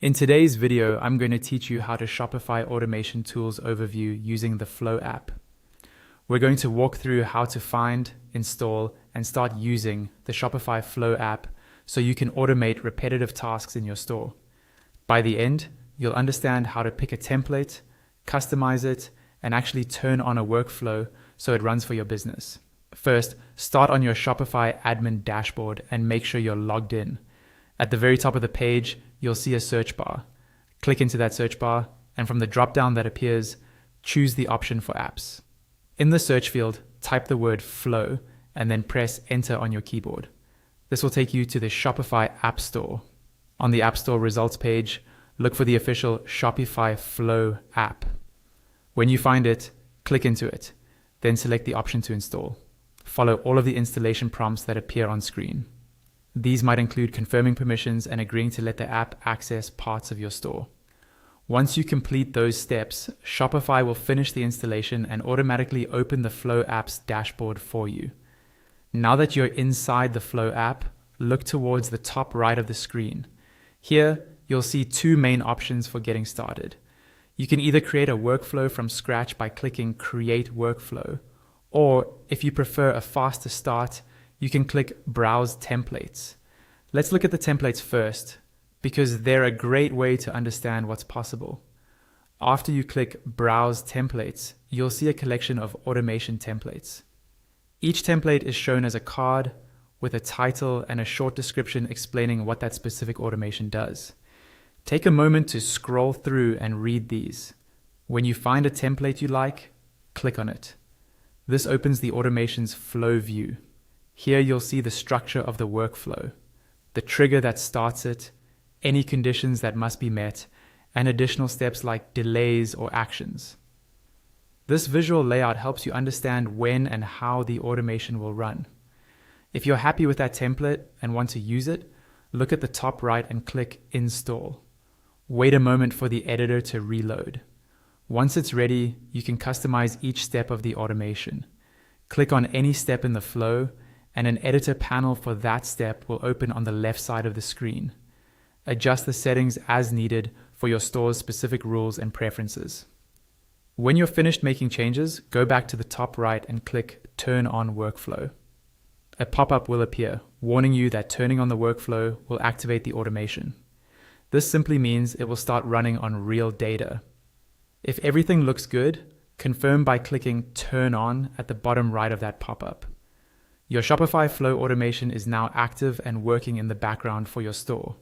In today's video, I'm going to teach you how to Shopify automation tools overview using the Flow app. We're going to walk through how to find, install, and start using the Shopify Flow app so you can automate repetitive tasks in your store. By the end, you'll understand how to pick a template, customize it, and actually turn on a workflow so it runs for your business. First, start on your Shopify admin dashboard and make sure you're logged in. At the very top of the page, you'll see a search bar. Click into that search bar, and from the drop-down that appears, choose the option for apps. In the search field, type the word Flow and then press Enter on your keyboard. This will take you to the Shopify App Store. On the App Store results page, look for the official Shopify Flow app. When you find it, click into it, then select the option to install. Follow all of the installation prompts that appear on screen. These might include confirming permissions and agreeing to let the app access parts of your store. Once you complete those steps, Shopify will finish the installation and automatically open the Flow app's dashboard for you. Now that you're inside the Flow app, look towards the top right of the screen. Here, you'll see two main options for getting started. You can either create a workflow from scratch by clicking Create Workflow, or if you prefer a faster start, you can click Browse Templates. Let's look at the templates first, because they're a great way to understand what's possible. After you click Browse Templates, you'll see a collection of automation templates. Each template is shown as a card with a title and a short description explaining what that specific automation does. Take a moment to scroll through and read these. When you find a template you like, click on it. This opens the automation's flow view. Here you'll see the structure of the workflow, the trigger that starts it, any conditions that must be met, and additional steps like delays or actions. This visual layout helps you understand when and how the automation will run. If you're happy with that template and want to use it, look at the top right and click Install. Wait a moment for the editor to reload. Once it's ready, you can customize each step of the automation. Click on any step in the flow, and an editor panel for that step will open on the left side of the screen. Adjust the settings as needed for your store's specific rules and preferences. When you're finished making changes, go back to the top right and click Turn on Workflow. A pop-up will appear, warning you that turning on the workflow will activate the automation. This simply means it will start running on real data. If everything looks good, confirm by clicking Turn on at the bottom right of that pop-up. Your Shopify Flow automation is now active and working in the background for your store.